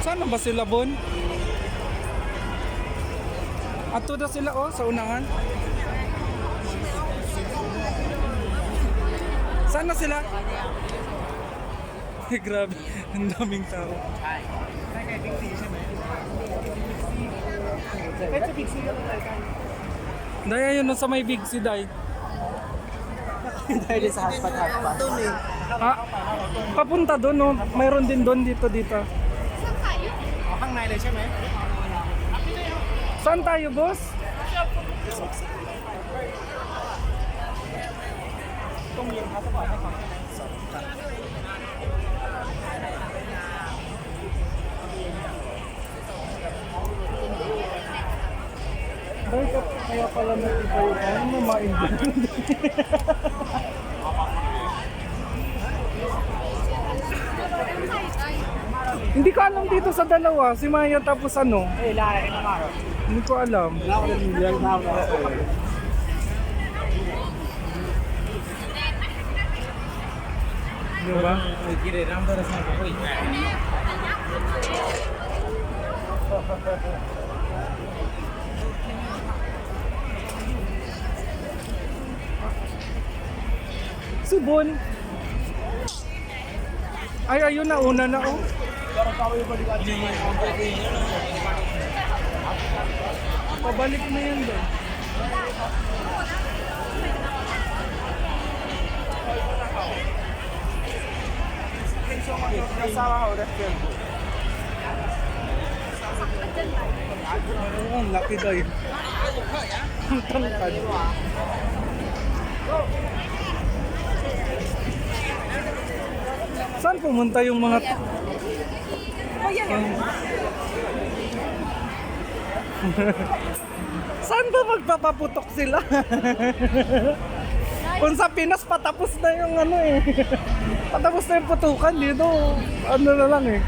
Saan na ba sila, Bon? Ato na sila, oh, sa unahan. Saan na sila? Grabe, ang daming tao. Dahil ayun sa may Big C, Day. Dahil sa hotspot. Ah, papunta doon, no? Mayroon din doon dito. Hang na ile siya, may. Saan tayo, boss? Dahil kaya pala nakita yun. Ano na maintindihan? Hindi ko alam dito sa dalawa. Si Maya tapos ano? Hindi ko alam. Di ba? Subon. Ay, ayun na. Una na, oh. Pabalik na yan doon. Ang laki daw. Ang tangkad. Saan pumunta yung mga... Saan ba magpapaputok sila? Kung sa Pinas patapos na yung ano eh. Patapos na yung putukan dito. Ano na lang eh.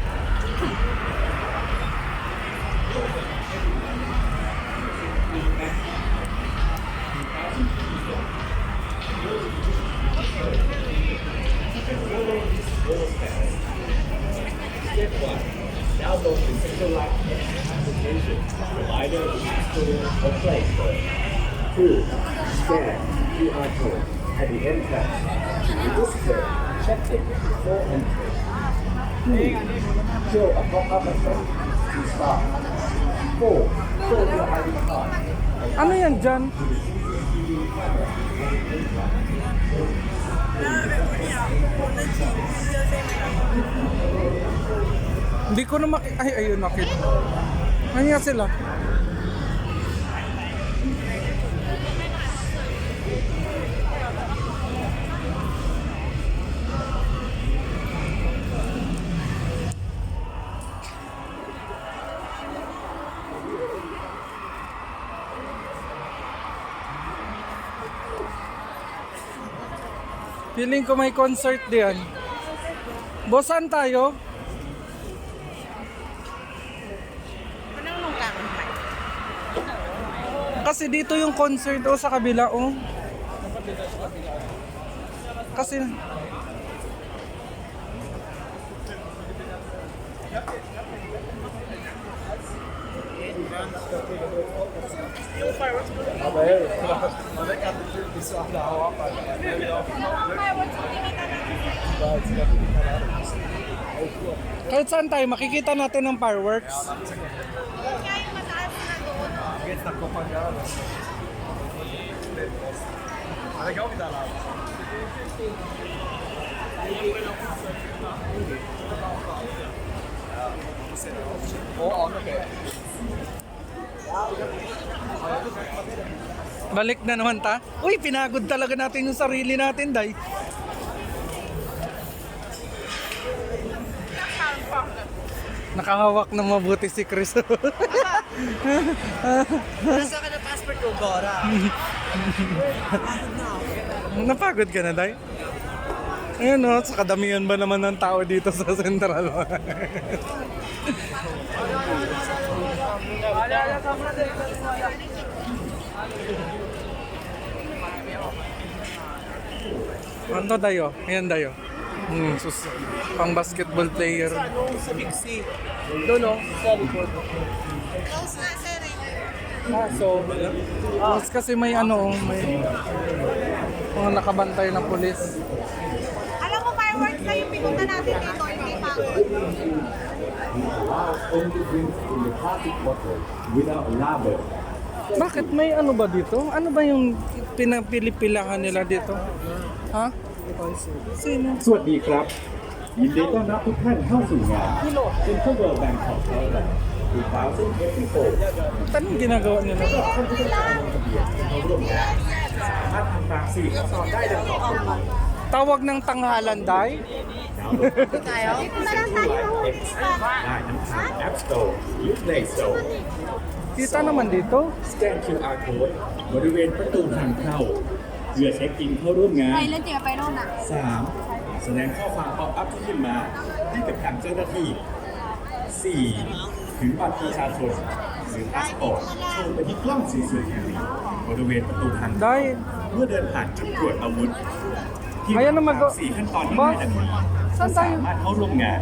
Download the Interact application, provider, store, or Play Store. 2. Scan QR code at the entrance to register check-in before entry. 3. Show a pop-up message to start. 4. Show your ID card. Ano yan dyan? Hindi ko na ay, ayun, nakita. Ano nga sila? Feeling ko may concert diyan. Boss, saan tayo? Kasi dito yung concert o sa kabila oh. Kasi kahit saan tayo makikita natin ng fireworks. Balik na naman ta. Uy, pinagod talaga natin yung sarili natin, Day. Nakahawak ng mabuti si Chris. Nasa ka na passport ko, Gora. Napagod ka na, Day? Ayun o, sa kadamihan ba naman ng tao dito sa Central? Ano, Dayo? Ayan, Dayo. Pang basketball player. Sa Big C. Doon o, sa likod. Tapos kasi may may mga nakabantay na pulis. Alam mo, fireworks na yung pinunta natin dito, hindi pagod. Allow only drinks in the plastic bottle without label. Bakit may ba dito? Ano ba yung pinapili-pilahan nila dito? Ha? Sino? สวัสดีครับยินดีต้อนรับทุกท่านเข้าสู่งาน Central World Bangkok Thailand 2024 Anong ginagawa nila? ท่านผู้ต้องการลงทะเบียนเข้าร่วมงานสามารถทำตาม4ขั้นตอนได้ดังต่อไปนี้ Tawag ng tanghalan, Day? ดาวน์โหลด Dito na lang tayo. ได้ทั้งทาง App Store หรือ Play Store Kita naman dito. สแกน QR Code บริเวณประตูทางเข้าเพื่อเช็คอินเข้าร่วมงาน Ay, lang tayo, pero na. 3. แสดงข้อความป๊อปอัพที่ขึ้นมาให้กับทางเจ้าหน้าที่ 4. ถือบัตรประชาชนหรือพาสปอร์ตโชว์ไปที่กล้อง CCTV บริเวณประตูทางเข้า Day, เมื่อเดินผ่านจุดตรวจอาวุธที่ Ayan naman ko. 4 ขั้นตอนที่ง่ายดังนี้ Saan สา tayo? มารถเข้าร่วมงาน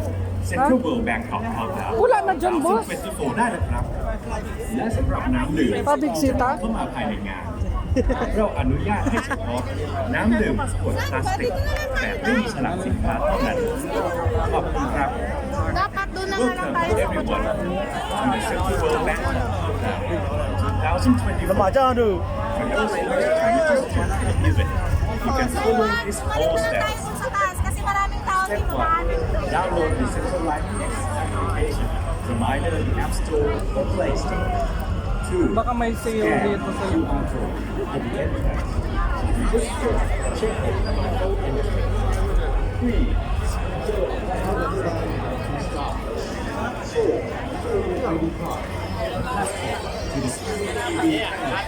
Central World Bangkok Countdown Wala na dyan, boss. 2024ได้แล้วครับ และสำหรับน้ำดื่ม Public sita? เข้ามาภายในงาน เราอนุญาตให้เฉพาะน้ำดื่มขวดพลาสติกแบบไม่มีฉลากสินค้าเท่านั้น ขอบคุณครับ Dapat doon na nga lang tayo sa everyone kutsara. to the Central World Bank 2024 Majado. For those who are trying to attend the event, you can follow these Balik all na lang tayo steps. dun sa taas kasi maraming tao Step dito. 1. Download the Central Life X application from either the App Store or Play Store. 2. Baka may sale Scan dito sa QR code at the entrance. Register, check in, code entry. 3. Secure stop. 4. Show your ID card. Passport to the CCTV camera.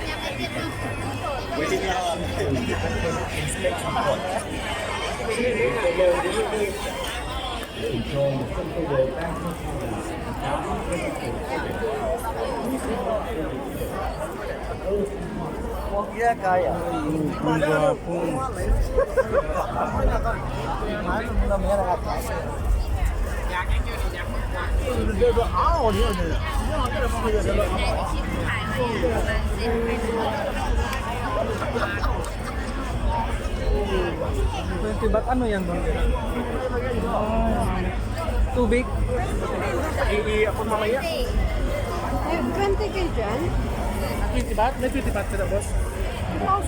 Waiting out inspection point. Control the Central World Bangkok Countdown 2024. Ang gwapo. Ba't ano yan doon? Tubig? Ako mamaya. 20 kayo dyan? 20 baht? May 20 baht ka na, boss?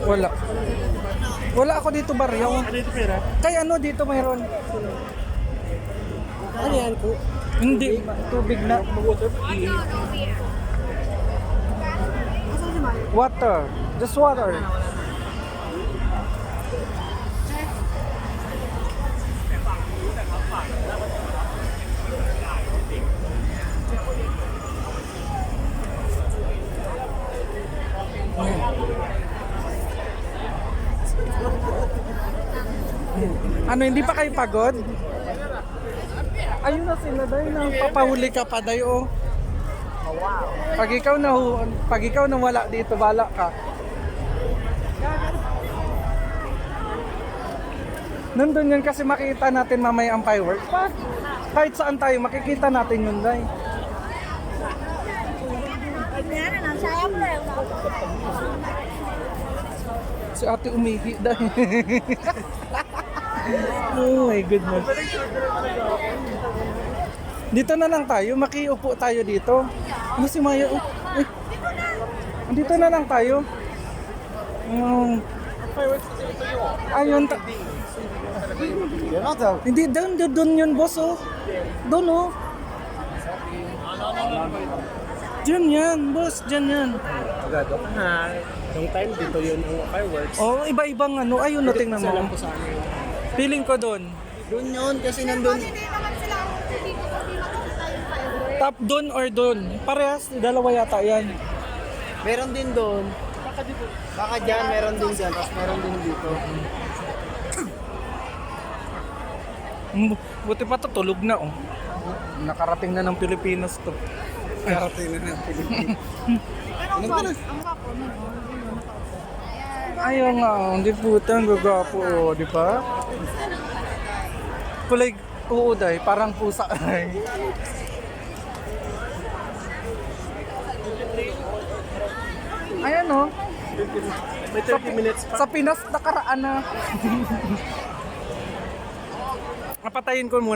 Wala. Wala ako dito, Baryo. Ano ito pera? Kaya ano dito mayroon? Ano yan ko? Hindi, tubig na. Water. Just water. Ano, hindi pa kayo pagod? Ayun na sila, Day. Papahuli ka pa, Day, oh. Pag ikaw na wala dito, bala ka. Nandun yun kasi makita natin mamaya ang fireworks. Kahit saan tayo, makikita natin yun, Day. Si ate umihi, Day. Oh my goodness. Dito na lang tayo, makiupo tayo dito. Ano si Maya? Oh, eh. Dito na lang tayo. Ayun. Hindi, doon yun, boss, oh. Doon, oh. Diyan yan, boss, diyan yan. Agado. Yung time dito yun ang fireworks. Oh, iba-ibang ano. Ayun, no, tingnan mo. Ko sa ano. Feeling ko doon. Doon yun kasi nandun. Hindi naman sila hindi makikita yung fireworks. Top doon or doon. Parehas, dalawa yata yan. Meron din doon. Baka dyan, meron din dyan. Tapos meron din dito. Buti pa to, tulog na, oh. Nakarating na ng Pilipinas to. Nakarating na ng Pilipinas. Ang gwapo nun. Ayaw nga, oh. Hindi puta, ang gagapo, oh. Di ba? Kulay uod ay, parang pusa ay. Ayan o. May 30 minutes pa. Sa Pinas nakaraan na. Napatayin ko muna.